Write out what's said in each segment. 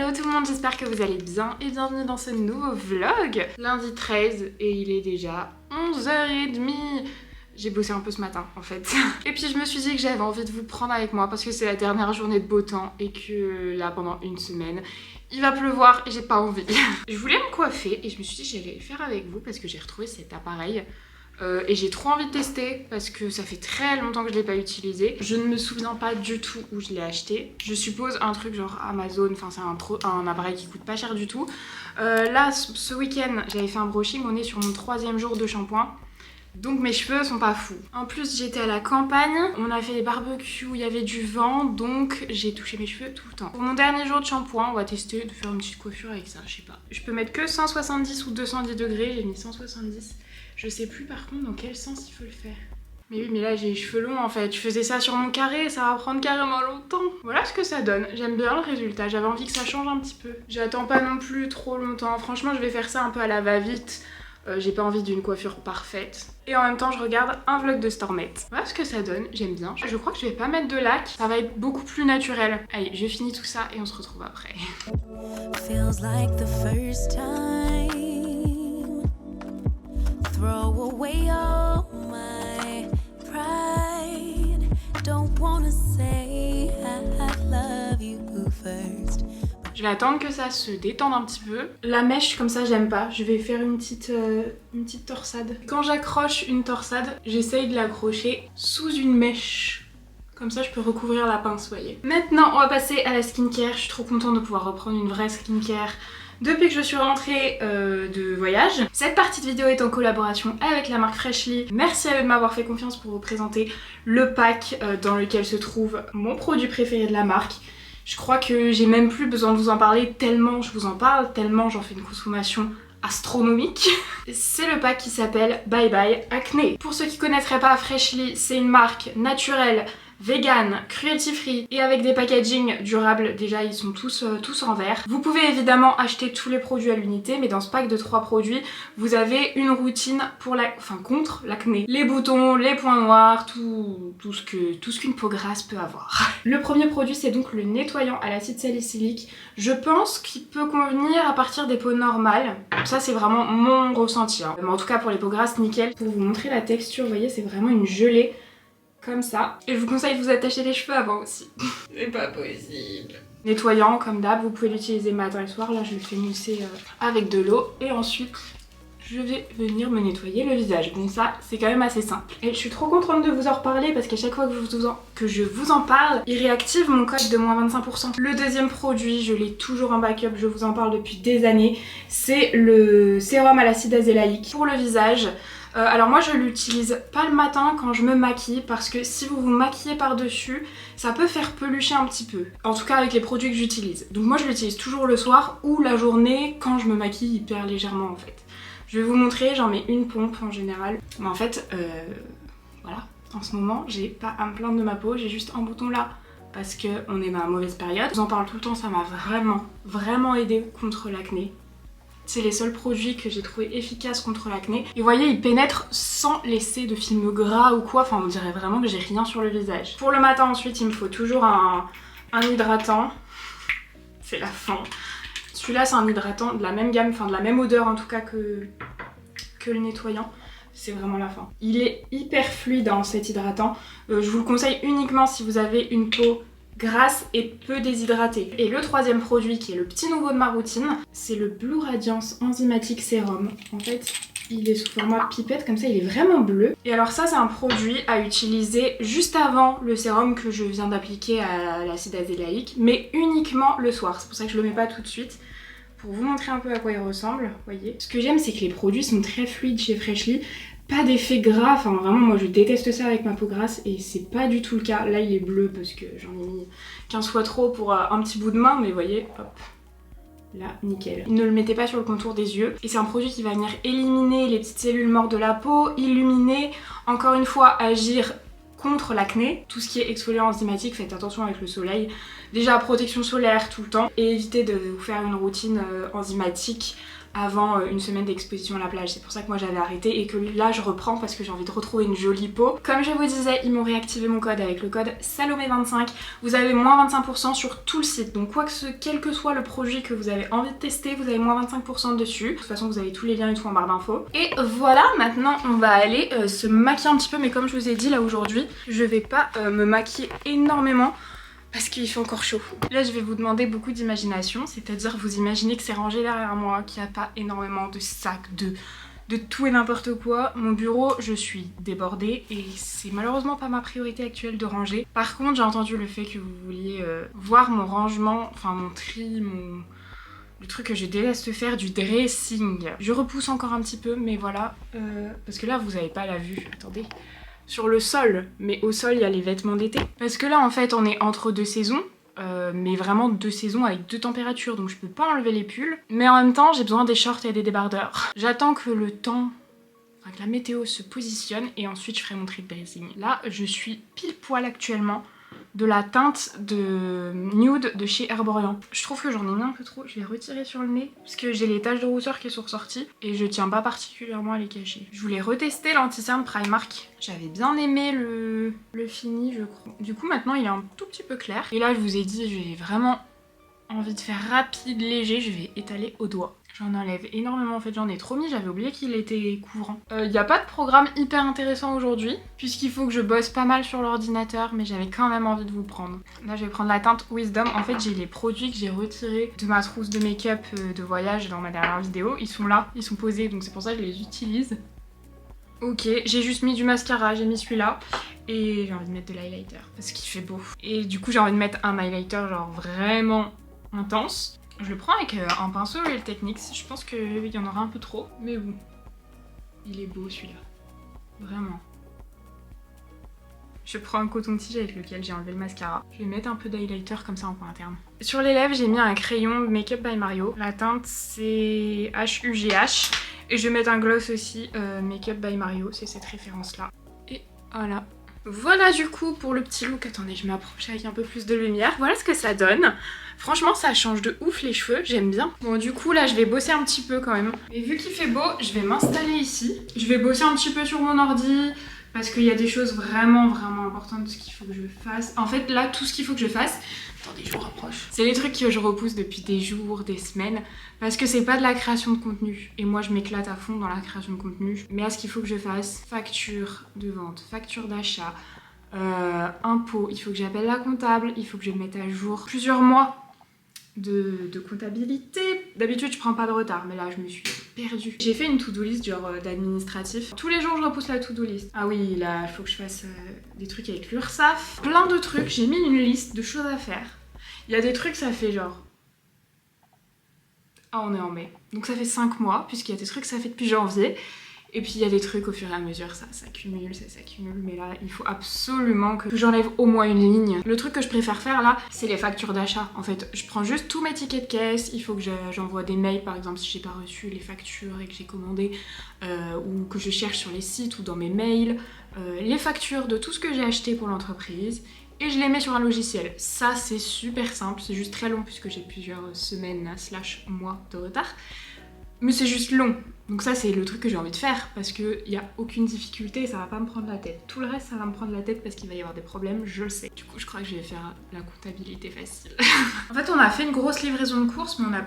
Hello tout le monde, j'espère que vous allez bien et bienvenue dans ce nouveau vlog. Lundi 13 et il est déjà 11h30. J'ai bossé un peu ce matin en fait. Et puis je me suis dit que j'avais envie de vous prendre avec moi parce que c'est la dernière journée de beau temps et que là pendant une semaine il va pleuvoir et j'ai pas envie. Je voulais me coiffer et je me suis dit que j'allais le faire avec vous parce que j'ai retrouvé cet appareil. Et j'ai trop envie de tester parce que ça fait très longtemps que je l'ai pas utilisé. Je ne me souviens pas du tout où je l'ai acheté. Je suppose un truc genre Amazon, enfin c'est un appareil qui coûte pas cher du tout. Là ce week-end j'avais fait un brushing, on est sur mon 3e jour de shampoing. Donc mes cheveux sont pas fous. En plus j'étais à la campagne, on a fait des barbecues où il y avait du vent, donc j'ai touché mes cheveux tout le temps. Pour mon dernier jour de shampoing, on va tester de faire une petite coiffure avec ça, je sais pas. Je peux mettre que 170 ou 210 degrés, j'ai mis 170. Je sais plus par contre dans quel sens il faut le faire. Mais oui, mais là j'ai les cheveux longs en fait. Je faisais ça sur mon carré, ça va prendre carrément longtemps. Voilà ce que ça donne. J'aime bien le résultat. J'avais envie que ça change un petit peu. J'attends pas non plus trop longtemps. Franchement, je vais faire ça un peu à la va-vite. J'ai pas envie d'une coiffure parfaite. Et en même temps, je regarde un vlog de Stormette. Voilà ce que ça donne. J'aime bien. Je crois que je vais pas mettre de lac. Ça va être beaucoup plus naturel. Allez, je finis tout ça et on se retrouve après. Feels like the first time. Throw away all my pride. Don't wanna say I love you first. Je vais attendre que ça se détende un petit peu. La mèche comme ça j'aime pas. Je vais faire une petite torsade. Quand j'accroche une torsade, j'essaye de l'accrocher sous une mèche. Comme ça je peux recouvrir la pince, voyez. Maintenant on va passer à la skincare. Je suis trop contente de pouvoir reprendre une vraie skincare depuis que je suis rentrée de voyage. Cette partie de vidéo est en collaboration avec la marque Freshly. Merci à eux de m'avoir fait confiance pour vous présenter le pack dans lequel se trouve mon produit préféré de la marque. Je crois que j'ai même plus besoin de vous en parler tellement je vous en parle, tellement j'en fais une consommation astronomique. C'est le pack qui s'appelle Bye Bye Acné. Pour ceux qui connaîtraient pas Freshly, c'est une marque naturelle, vegan, cruelty free et avec des packaging durables. Déjà ils sont tous en verre. Vous pouvez évidemment acheter tous les produits à l'unité, mais dans ce pack de 3 produits vous avez une routine pour contre l'acné. Les boutons, les points noirs, tout ce qu'une peau grasse peut avoir. Le premier produit c'est donc le nettoyant à l'acide salicylique. Je pense qu'il peut convenir à partir des peaux normales. Ça c'est vraiment mon ressenti hein. Mais en tout cas pour les peaux grasses nickel. Pour vous montrer la texture, vous voyez c'est vraiment une gelée. Comme ça. Et je vous conseille de vous attacher les cheveux avant aussi. C'est pas possible. Nettoyant comme d'hab, vous pouvez l'utiliser matin et soir. Là je le fais mousser avec de l'eau. Et ensuite je vais venir me nettoyer le visage. Bon ça c'est quand même assez simple. Et je suis trop contente de vous en reparler parce qu'à chaque fois que je vous en parle, il réactive mon code de moins 25%. Le deuxième produit, je l'ai toujours en backup, je vous en parle depuis des années. C'est le sérum à l'acide azélaïque pour le visage. Alors moi je l'utilise pas le matin quand je me maquille parce que si vous vous maquillez par dessus ça peut faire pelucher un petit peu, en tout cas avec les produits que j'utilise. Donc moi je l'utilise toujours le soir ou la journée quand je me maquille hyper légèrement en fait. Je vais vous montrer, j'en mets une pompe en général. Mais en fait voilà, en ce moment j'ai pas à me plaindre de ma peau, j'ai juste un bouton là parce qu'on est dans la mauvaise période. Je vous en parle tout le temps, ça m'a vraiment aidé contre l'acné. C'est les seuls produits que j'ai trouvé efficaces contre l'acné. Et vous voyez, ils pénètrent sans laisser de film gras ou quoi. Enfin, on dirait vraiment que j'ai rien sur le visage. Pour le matin, ensuite, il me faut toujours un hydratant. C'est la fin. Celui-là, c'est un hydratant de la même gamme, enfin de la même odeur en tout cas que le nettoyant. C'est vraiment la fin. Il est hyper fluide hein, cet hydratant. Je vous le conseille uniquement si vous avez une peau grasse et peu déshydratée. Et le troisième produit qui est le petit nouveau de ma routine, c'est le Blue Radiance Enzymatic Serum. En fait, il est sous format pipette, comme ça il est vraiment bleu. Et alors ça c'est un produit à utiliser juste avant le sérum que je viens d'appliquer à l'acide azélaïque, mais uniquement le soir. C'est pour ça que je le mets pas tout de suite. Pour vous montrer un peu à quoi il ressemble, vous voyez. Ce que j'aime c'est que les produits sont très fluides chez Freshly. Pas d'effet gras, enfin vraiment moi je déteste ça avec ma peau grasse et c'est pas du tout le cas. Là il est bleu parce que j'en ai mis 15 fois trop pour un petit bout de main, mais vous voyez, hop, là nickel. Ne le mettez pas sur le contour des yeux et c'est un produit qui va venir éliminer les petites cellules mortes de la peau, illuminer, encore une fois agir contre l'acné. Tout ce qui est exfoliant enzymatique, faites attention avec le soleil. Déjà protection solaire tout le temps et évitez de vous faire une routine enzymatique avant une semaine d'exposition à la plage. C'est pour ça que moi j'avais arrêté et que là je reprends parce que j'ai envie de retrouver une jolie peau. Comme je vous disais, ils m'ont réactivé mon code avec le code Salomé25. Vous avez moins 25% sur tout le site. Donc quel que soit le produit que vous avez envie de tester, vous avez moins 25% dessus. De toute façon vous avez tous les liens et tout en barre d'infos. Et voilà, maintenant on va aller se maquiller un petit peu, mais comme je vous ai dit là aujourd'hui, je vais pas me maquiller énormément parce qu'il fait encore chaud. Là je vais vous demander beaucoup d'imagination, c'est-à-dire vous imaginez que c'est rangé derrière moi, qu'il n'y a pas énormément de sacs, de tout et n'importe quoi. Mon bureau, je suis débordée et c'est malheureusement pas ma priorité actuelle de ranger. Par contre j'ai entendu le fait que vous vouliez voir mon rangement, enfin mon tri, le truc que je déteste faire, du dressing. Je repousse encore un petit peu, mais voilà, parce que là vous n'avez pas la vue, attendez. Sur le sol, mais au sol il y a les vêtements d'été. Parce que là en fait on est entre deux saisons, mais vraiment deux saisons avec deux températures, donc je peux pas enlever les pulls. Mais en même temps j'ai besoin des shorts et des débardeurs. J'attends que le temps, enfin que la météo se positionne et ensuite je ferai mon tri de dressing. Là je suis pile poil actuellement de la teinte de nude de chez Herborian. Je trouve que j'en ai mis un peu trop, je vais retirer sur le nez parce que j'ai les taches de rousseur qui sont ressorties et je tiens pas particulièrement à les cacher. Je voulais retester l'anti-cerne Primark. J'avais bien aimé le fini je crois. Du coup maintenant il est un tout petit peu clair. Et là je vous ai dit j'ai vraiment envie de faire rapide, léger, je vais étaler au doigt. J'en enlève énormément en fait, j'en ai trop mis, j'avais oublié qu'il était couvrant. Il n'y a pas de programme hyper intéressant aujourd'hui, puisqu'il faut que je bosse pas mal sur l'ordinateur, mais j'avais quand même envie de vous prendre. Là je vais prendre la teinte Wisdom, en fait j'ai les produits que j'ai retirés de ma trousse de make-up de voyage dans ma dernière vidéo, ils sont là, ils sont posés, donc c'est pour ça que je les utilise. Ok, j'ai juste mis du mascara, j'ai mis celui-là, et j'ai envie de mettre de l'highlighter, parce qu'il fait beau. Et du coup j'ai envie de mettre un highlighter genre vraiment intense. Je le prends avec un pinceau Real Techniques, je pense qu'il y en aura un peu trop, mais bon, il est beau celui-là, vraiment. Je prends un coton-tige avec lequel j'ai enlevé le mascara. Je vais mettre un peu d'highlighter comme ça en point interne. Sur les lèvres, j'ai mis un crayon Make Up by Mario. La teinte c'est HUGH. Et je vais mettre un gloss aussi Make Up by Mario, c'est cette référence-là. Et voilà. Voilà du coup pour le petit look. Attendez, je m'approche avec un peu plus de lumière. Voilà ce que ça donne. Franchement ça change de ouf les cheveux, j'aime bien. Bon du coup là je vais bosser un petit peu quand même. Et vu qu'il fait beau, je vais m'installer ici. Je vais bosser un petit peu sur mon ordi parce qu'il y a des choses vraiment importantes qu'il faut que je fasse. En fait là tout ce qu'il faut que je fasse, attendez je vous rapproche, c'est les trucs que je repousse depuis des jours, des semaines, parce que c'est pas de la création de contenu. Et moi je m'éclate à fond dans la création de contenu. Mais à ce qu'il faut que je fasse, facture de vente, facture d'achat, impôts, il faut que j'appelle la comptable, il faut que je mette à jour plusieurs mois de comptabilité. D'habitude je prends pas de retard, mais là je me suis perdue. J'ai fait une to-do list genre d'administratif. Tous les jours je repousse la to-do list. Ah oui, là il faut que je fasse des trucs avec l'URSSAF. Plein de trucs, j'ai mis une liste de choses à faire. Il y a des trucs ça fait genre... Ah on est en mai. Donc ça fait 5 mois, puisqu'il y a des trucs ça fait depuis janvier. Et puis il y a des trucs au fur et à mesure, ça s'accumule, mais là il faut absolument que j'enlève au moins une ligne. Le truc que je préfère faire là, c'est les factures d'achat. En fait, je prends juste tous mes tickets de caisse, il faut que j'envoie des mails par exemple si j'ai pas reçu les factures et que j'ai commandé, ou que je cherche sur les sites ou dans mes mails, les factures de tout ce que j'ai acheté pour l'entreprise. Et je les mets sur un logiciel. Ça c'est super simple, c'est juste très long puisque j'ai plusieurs semaines / mois de retard. Mais c'est juste long. Donc ça c'est le truc que j'ai envie de faire parce qu'il n'y a aucune difficulté et ça va pas me prendre la tête. Tout le reste ça va me prendre la tête parce qu'il va y avoir des problèmes, je le sais. Du coup je crois que je vais faire la comptabilité facile. En fait on a fait une grosse livraison de courses mais on n'a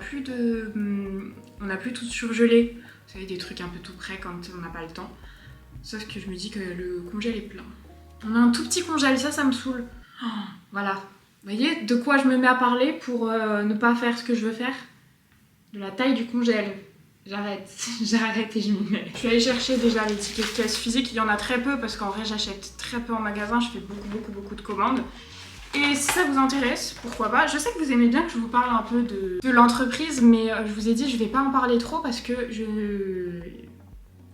plus tout surgelé. Vous savez des trucs un peu tout prêts quand on n'a pas le temps. Sauf que je me dis que le congèle est plein. On a un tout petit congèle, ça me saoule. Oh, voilà. Vous voyez de quoi je me mets à parler pour ne pas faire ce que je veux faire? De la taille du congèle. J'arrête et je m'y mets. Je suis allée chercher déjà les tickets de caisse physiques, il y en a très peu parce qu'en vrai j'achète très peu en magasin, je fais beaucoup de commandes. Et si ça vous intéresse, pourquoi pas. Je sais que vous aimez bien que je vous parle un peu de l'entreprise, mais je vous ai dit je vais pas en parler trop parce que je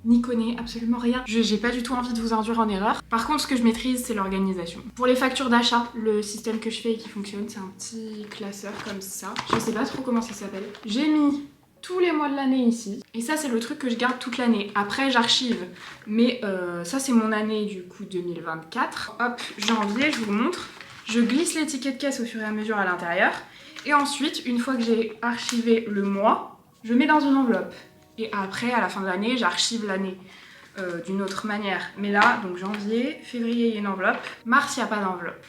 n'y connais absolument rien. J'ai pas du tout envie de vous induire en erreur. Par contre ce que je maîtrise c'est l'organisation. Pour les factures d'achat, le système que je fais et qui fonctionne, c'est un petit classeur comme ça. Je sais pas trop comment ça s'appelle. J'ai mis tous les mois de l'année ici. Et ça c'est le truc que je garde toute l'année. Après j'archive. Mais ça c'est mon année du coup 2024. Hop, janvier, je vous montre. Je glisse les tickets de caisse au fur et à mesure à l'intérieur. Et ensuite, une fois que j'ai archivé le mois, je mets dans une enveloppe. Et après, à la fin de l'année, j'archive l'année d'une autre manière. Mais là, donc janvier, février, il y a une enveloppe. Mars, il n'y a pas d'enveloppe.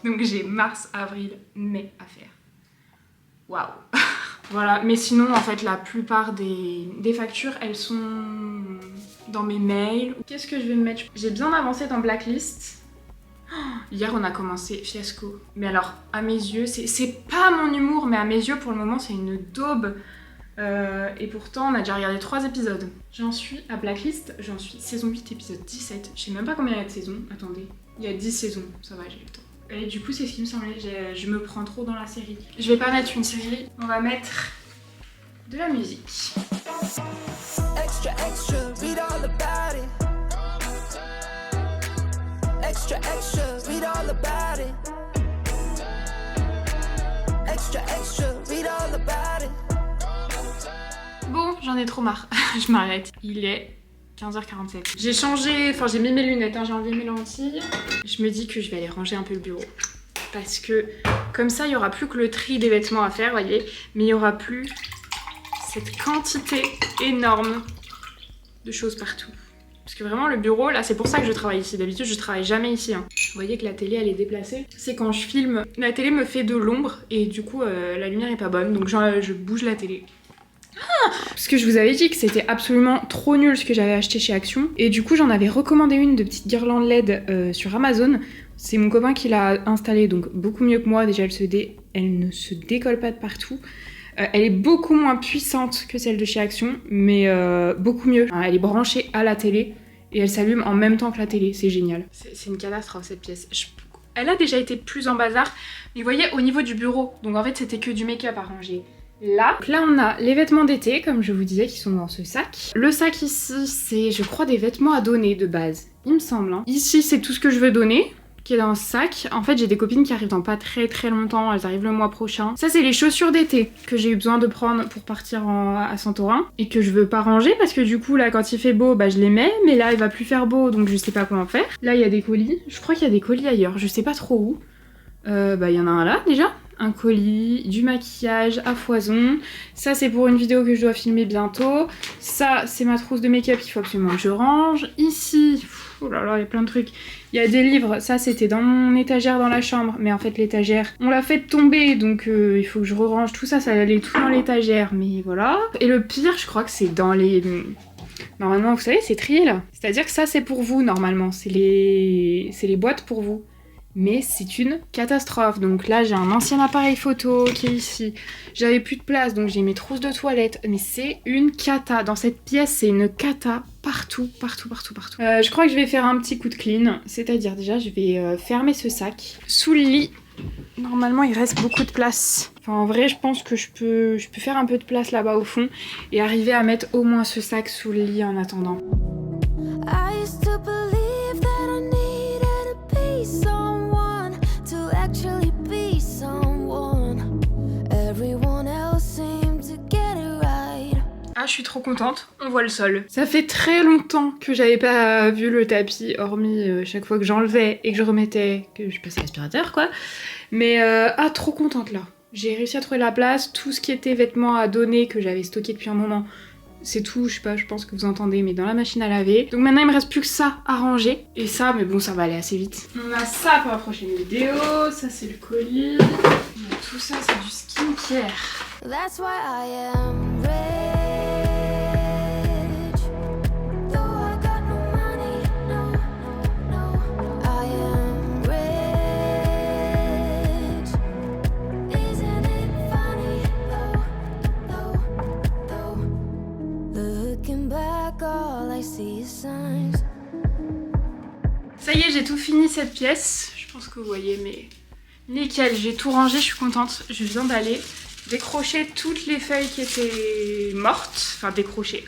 Donc j'ai mars, avril, mai à faire. Waouh. Voilà, mais sinon, en fait, la plupart des factures, elles sont dans mes mails. Qu'est-ce que je vais me mettre? J'ai bien avancé dans Blacklist. Hier, on a commencé Fiasco. Mais alors, à mes yeux, c'est pas mon humour, mais à mes yeux, pour le moment, c'est une daube. Et pourtant, on a déjà regardé 3 épisodes. J'en suis à Blacklist, j'en suis saison 8, épisode 17. Je sais même pas combien il y a de saisons. Attendez, il y a 10 saisons, ça va, j'ai le temps. Et du coup, c'est ce qui me semblait, je me prends trop dans la série. Je vais pas mettre une série, on va mettre de la musique. Extra, extra, read all about it. Extra, extra, read all about it. Extra, extra, read all about it. Bon, j'en ai trop marre, je m'arrête. Il est 15h47. J'ai changé, enfin j'ai mis mes lunettes, hein, j'ai enlevé mes lentilles. Je me dis que je vais aller ranger un peu le bureau. Parce que comme ça, il n'y aura plus que le tri des vêtements à faire, vous voyez. Mais il n'y aura plus cette quantité énorme de choses partout. Parce que vraiment, le bureau, là, c'est pour ça que je travaille ici. D'habitude, je travaille jamais ici. Hein. Vous voyez que la télé, elle est déplacée. C'est quand je filme, la télé me fait de l'ombre et du coup, la lumière est pas bonne. Donc je bouge la télé. Parce que je vous avais dit que c'était absolument trop nul ce que j'avais acheté chez Action. Et du coup, j'en avais recommandé une de petite guirlande LED sur Amazon. C'est mon copain qui l'a installée, donc beaucoup mieux que moi. Déjà, elle ne se décolle pas de partout. Elle est beaucoup moins puissante que celle de chez Action, mais beaucoup mieux. Elle est branchée à la télé et elle s'allume en même temps que la télé. C'est génial. C'est une catastrophe cette pièce. Elle a déjà été plus en bazar. Mais vous voyez, au niveau du bureau, donc en fait, c'était que du make-up à ranger. Là. Donc là, on a les vêtements d'été, comme je vous disais, qui sont dans ce sac. Le sac ici, c'est, je crois, des vêtements à donner de base. Il me semble. Hein. Ici, c'est tout ce que je veux donner, qui est dans ce sac. En fait, j'ai des copines qui arrivent dans pas très longtemps. Elles arrivent le mois prochain. Ça, c'est les chaussures d'été que j'ai eu besoin de prendre pour partir à Santorin. Et que je veux pas ranger parce que du coup, là, quand il fait beau, bah, je les mets. Mais là, il va plus faire beau, donc je sais pas comment faire. Là, il y a des colis. Je crois qu'il y a des colis ailleurs. Je sais pas trop où. Bah, il y en a un là, déjà. Un colis, du maquillage à foison. Ça, c'est pour une vidéo que je dois filmer bientôt. Ça, c'est ma trousse de make-up qu'il faut absolument que je range. Ici, oh là là, il y a plein de trucs. Il y a des livres. Ça, c'était dans mon étagère dans la chambre. Mais en fait, l'étagère, on l'a fait tomber. Donc, il faut que je re-range tout ça. Ça allait tout dans l'étagère. Mais voilà. Et le pire, je crois que c'est dans les... Normalement, vous savez, c'est trié là. C'est-à-dire que ça, c'est pour vous, normalement. C'est les boîtes pour vous. Mais c'est une catastrophe. Donc là, j'ai un ancien appareil photo qui est ici. J'avais plus de place, donc j'ai mes trousses de toilette. Mais c'est une cata. Dans cette pièce, c'est une cata partout. Je crois que je vais faire un petit coup de clean. C'est-à-dire, déjà, je vais fermer ce sac. Sous le lit, normalement, il reste beaucoup de place. Enfin, en vrai, je pense que je peux faire un peu de place là-bas au fond. Et arriver à mettre au moins ce sac sous le lit en attendant. Ah, je suis trop contente, on voit le sol. Ça fait très longtemps que j'avais pas vu le tapis, hormis chaque fois que j'enlevais et que je remettais, que je passais l'aspirateur quoi. Mais trop contente là. J'ai réussi à trouver la place, tout ce qui était vêtements à donner que j'avais stocké depuis un moment. C'est tout, je sais pas, je pense que vous entendez, mais dans la machine à laver. Donc maintenant il me reste plus que ça à ranger. Et ça, mais bon, ça va aller assez vite. On a ça pour la prochaine vidéo, ça c'est le colis. Tout ça c'est du skincare. That's why I am rich. Though I got no money, no. I am rich. Isn't it funny, though. Looking back, all I see is signs. Ça y est, j'ai tout fini cette pièce. Je pense que vous voyez, mais nickel, j'ai tout rangé, je suis contente. Je viens d'aller décrocher toutes les feuilles qui étaient mortes. Enfin,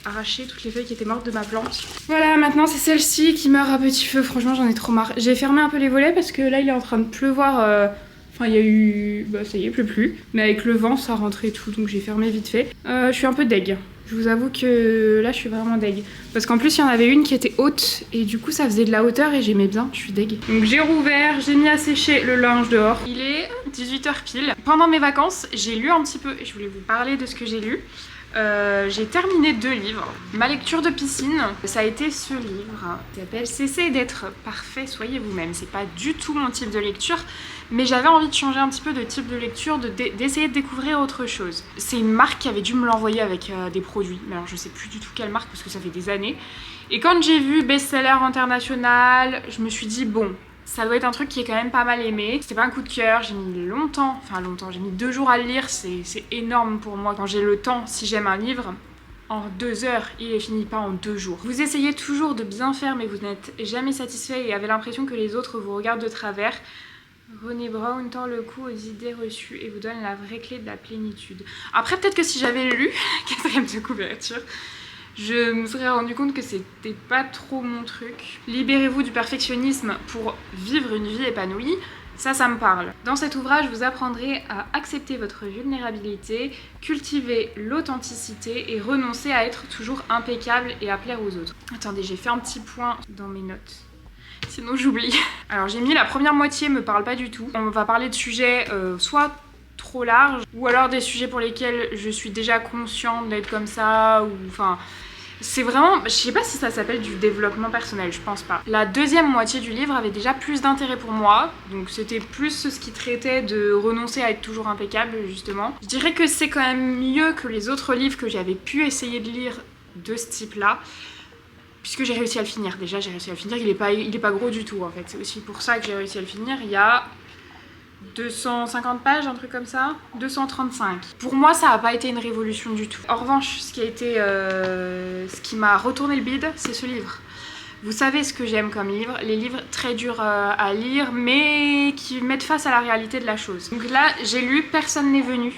arracher toutes les feuilles qui étaient mortes de ma plante. Voilà, maintenant c'est celle-ci qui meurt à petit feu. Franchement, j'en ai trop marre. J'ai fermé un peu les volets parce que là, il est en train de pleuvoir. Enfin, il y a eu... Bah, ça y est, il pleut plus. Mais avec le vent, ça rentrait et tout, donc j'ai fermé vite fait. Je suis un peu deg. Je vous avoue que là, je suis vraiment deg. Parce qu'en plus, il y en avait une qui était haute. Et du coup, ça faisait de la hauteur et j'aimais bien. Je suis deg. Donc j'ai rouvert, j'ai mis à sécher le linge dehors. Il est 18h pile. Pendant mes vacances, j'ai lu un petit peu. Et je voulais vous parler de ce que j'ai lu. J'ai terminé 2 livres. Ma lecture de piscine, ça a été ce livre qui s'appelle Cessez d'être parfait, soyez vous-même. C'est pas du tout mon type de lecture, mais j'avais envie de changer un petit peu de type de lecture, d'essayer de découvrir autre chose. C'est une marque qui avait dû me l'envoyer avec des produits, mais alors je sais plus du tout quelle marque parce que ça fait des années. Et quand j'ai vu best-seller international, je me suis dit bon, ça doit être un truc qui est quand même pas mal aimé. C'était pas un coup de cœur, j'ai mis longtemps, j'ai mis 2 jours à le lire, c'est énorme pour moi quand j'ai le temps, si j'aime un livre. En 2 heures, il est fini, pas en 2 jours. Vous essayez toujours de bien faire, mais vous n'êtes jamais satisfait et avez l'impression que les autres vous regardent de travers. Brené Brown tord le cou aux idées reçues et vous donne la vraie clé de la plénitude. Après, peut-être que si j'avais lu, 4e de couverture, je me serais rendu compte que c'était pas trop mon truc. Libérez-vous du perfectionnisme pour vivre une vie épanouie. Ça me parle. Dans cet ouvrage, vous apprendrez à accepter votre vulnérabilité, cultiver l'authenticité et renoncer à être toujours impeccable et à plaire aux autres. Attendez, j'ai fait un petit point dans mes notes. Sinon j'oublie. Alors j'ai mis la première moitié me parle pas du tout. On va parler de sujets soit trop larges ou alors des sujets pour lesquels je suis déjà consciente d'être comme ça ou enfin... C'est vraiment, je sais pas si ça s'appelle du développement personnel, je pense pas. La 2e moitié du livre avait déjà plus d'intérêt pour moi, donc c'était plus ce qui traitait de renoncer à être toujours impeccable, justement. Je dirais que c'est quand même mieux que les autres livres que j'avais pu essayer de lire de ce type-là, puisque j'ai réussi à le finir. Déjà, j'ai réussi à le finir, il est pas gros du tout, en fait. C'est aussi pour ça que j'ai réussi à le finir. Il y a 250 pages, un truc comme ça, 235. Pour moi, ça n'a pas été une révolution du tout. En revanche, ce qui m'a retourné le bide, c'est ce livre. Vous savez ce que j'aime comme livre, les livres très durs à lire, mais qui mettent face à la réalité de la chose. Donc là, j'ai lu Personne n'est venu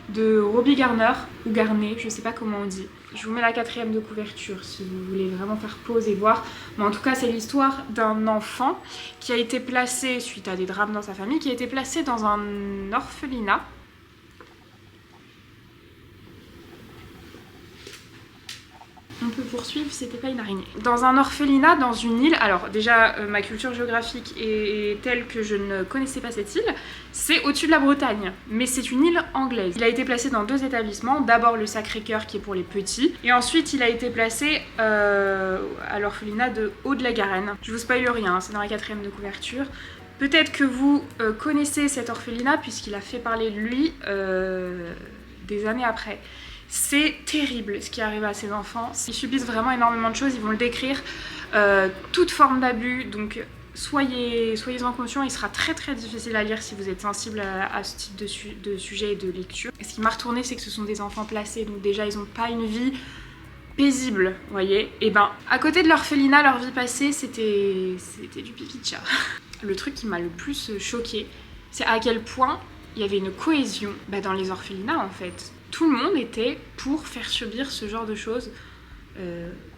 de Robbie Garner, ou Garnet, je sais pas comment on dit. Je vous mets la 4e de couverture si vous voulez vraiment faire pause et voir. Mais en tout cas, c'est l'histoire d'un enfant qui a été placé, suite à des drames dans sa famille, qui a été placé dans un orphelinat. On peut poursuivre, c'était pas une araignée. Dans un orphelinat, dans une île. Alors déjà, ma culture géographique est telle que je ne connaissais pas cette île. C'est au-dessus de la Bretagne, mais c'est une île anglaise. Il a été placé dans 2 établissements. D'abord le Sacré-Cœur qui est pour les petits. Et ensuite, il a été placé à l'orphelinat de Haut-de-la-Garenne. Je vous spoile rien, hein, c'est dans la 4e de couverture. Peut-être que vous connaissez cet orphelinat puisqu'il a fait parler de lui des années après. C'est terrible ce qui arrive à ces enfants. Ils subissent vraiment énormément de choses, ils vont le décrire. Toute forme d'abus, donc soyez-en conscients. Il sera très très difficile à lire si vous êtes sensible à ce type de sujet et de lecture. Et ce qui m'a retourné, c'est que ce sont des enfants placés, donc déjà ils n'ont pas une vie paisible, vous voyez. Et ben, à côté de l'orphelinat, leur vie passée, c'était du pipi de chat. Le truc qui m'a le plus choqué, c'est à quel point il y avait une cohésion dans les orphelinats en fait. Tout le monde était pour faire subir ce genre de choses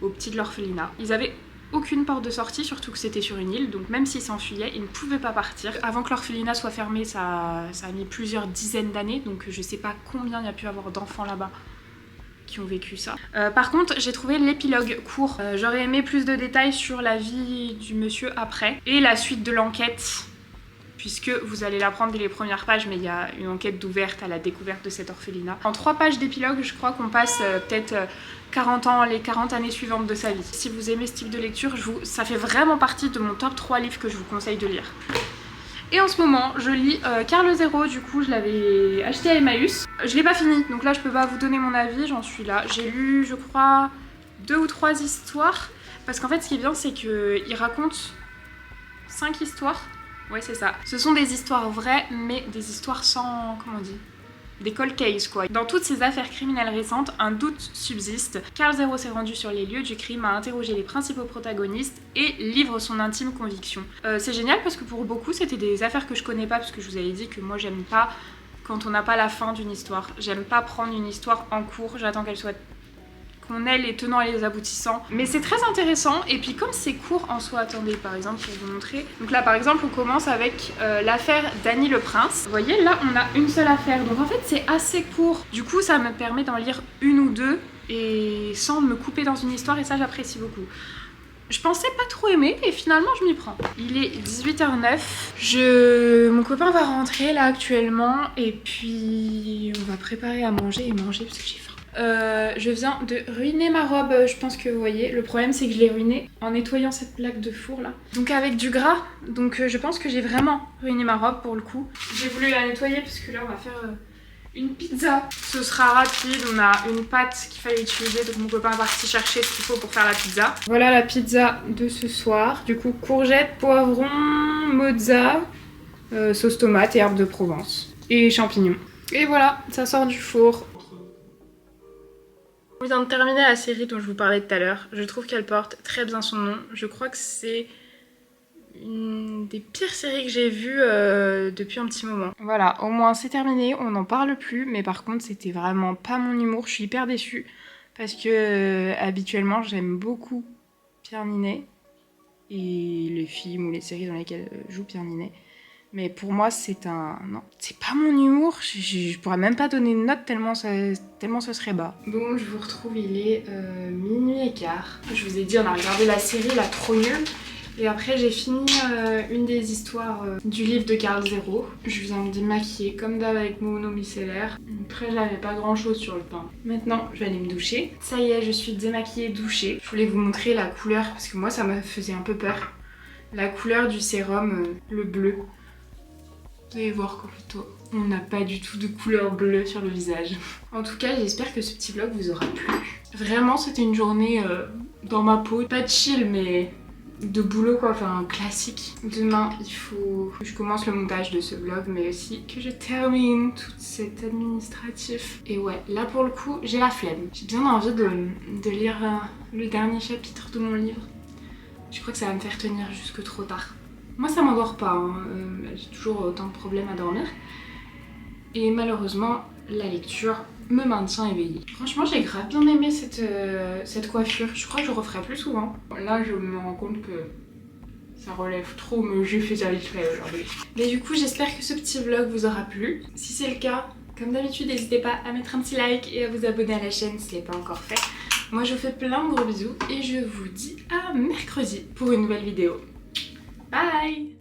aux petits de l'orphelinat. Ils avaient aucune porte de sortie, surtout que c'était sur une île, donc même s'ils s'enfuyaient, ils ne pouvaient pas partir. Avant que l'orphelinat soit fermé, ça a mis plusieurs dizaines d'années, donc je sais pas combien il y a pu avoir d'enfants là-bas qui ont vécu ça. Par contre, j'ai trouvé l'épilogue court. J'aurais aimé plus de détails sur la vie du monsieur après, et la suite de l'enquête, puisque vous allez l'apprendre dès les premières pages, mais il y a une enquête d'ouverte à la découverte de cet orphelinat. En 3 pages d'épilogue, je crois qu'on passe peut-être 40 ans, les 40 années suivantes de sa vie. Si vous aimez ce type de lecture, ça fait vraiment partie de mon top 3 livres que je vous conseille de lire. Et en ce moment, je lis Carl Zéro, du coup je l'avais acheté à Emmaüs. Je l'ai pas fini, donc là je peux pas vous donner mon avis, j'en suis là. J'ai lu, je crois, 2 ou 3 histoires, parce qu'en fait ce qui est bien, c'est qu'il raconte 5 histoires. Ouais, c'est ça. Ce sont des histoires vraies, mais des histoires sans... comment on dit ? Des cold cases, quoi. Dans toutes ces affaires criminelles récentes, un doute subsiste. Carl Zéro s'est rendu sur les lieux du crime, a interrogé les principaux protagonistes et livre son intime conviction. C'est génial parce que pour beaucoup, c'était des affaires que je connais pas, parce que je vous avais dit que moi, j'aime pas quand on n'a pas la fin d'une histoire. J'aime pas prendre une histoire en cours, j'attends qu'elle soit... qu'on ait les tenants et les aboutissants. Mais c'est très intéressant, et puis comme c'est court en soi, attendez par exemple pour vous montrer. Donc là par exemple on commence avec l'affaire Dany le Prince. Vous voyez là on a une seule affaire, donc en fait c'est assez court. Du coup ça me permet d'en lire 1 ou 2 et sans me couper dans une histoire, et ça j'apprécie beaucoup. Je pensais pas trop aimer et finalement je m'y prends. Il est 18h09, mon copain va rentrer là actuellement et puis on va préparer à manger parce que j'ai faim. Je viens de ruiner ma robe, je pense que vous voyez. Le problème c'est que je l'ai ruinée en nettoyant cette plaque de four là. Donc avec du gras, donc je pense que j'ai vraiment ruiné ma robe pour le coup. J'ai voulu la nettoyer parce que là on va faire une pizza. Ce sera rapide, on a une pâte qu'il fallait utiliser, donc mon copain est parti chercher ce qu'il faut pour faire la pizza. Voilà la pizza de ce soir. Du coup courgettes, poivrons, mozza, sauce tomate et herbes de Provence. Et champignons. Et voilà, ça sort du four. Je viens de terminer la série dont je vous parlais tout à l'heure. Je trouve qu'elle porte très bien son nom. Je crois que c'est une des pires séries que j'ai vues depuis un petit moment. Voilà, au moins c'est terminé, on n'en parle plus. Mais par contre, c'était vraiment pas mon humour. Je suis hyper déçue parce que habituellement, j'aime beaucoup Pierre Ninet et les films ou les séries dans lesquelles joue Pierre Ninet. Mais pour moi, c'est un... Non, c'est pas mon humour. Je pourrais même pas donner une note tellement ce serait bas. Bon, je vous retrouve, il est minuit et quart. Je vous ai dit, on a regardé la série, la trop nulle. Et après, j'ai fini une des histoires du livre de Carl Zero. Je viens de démaquiller comme d'hab avec mon eau micellaire. Après, j'avais pas grand chose sur le pain. Maintenant, je vais aller me doucher. Ça y est, je suis démaquillée, douchée. Je voulais vous montrer la couleur parce que moi, ça me faisait un peu peur. La couleur du sérum, le bleu. Vous allez voir qu'en fait, on n'a pas du tout de couleur bleue sur le visage. En tout cas, j'espère que ce petit vlog vous aura plu. Vraiment, c'était une journée dans ma peau. Pas de chill, mais de boulot quoi, enfin classique. Demain, il faut que je commence le montage de ce vlog, mais aussi que je termine tout cet administratif. Et ouais, là pour le coup, j'ai la flemme. J'ai bien envie de lire le dernier chapitre de mon livre. Je crois que ça va me faire tenir jusque trop tard. Moi ça m'endort pas, hein. J'ai toujours autant de problèmes à dormir. Et malheureusement, la lecture me maintient éveillée. Franchement, j'ai grave bien aimé cette coiffure. Je crois que je referai plus souvent. Là, je me rends compte que ça relève trop, mais j'ai fait ça vite fait aujourd'hui. Mais du coup, j'espère que ce petit vlog vous aura plu. Si c'est le cas, comme d'habitude, n'hésitez pas à mettre un petit like et à vous abonner à la chaîne si ce n'est pas encore fait. Moi, je vous fais plein de gros bisous et je vous dis à mercredi pour une nouvelle vidéo. Bye!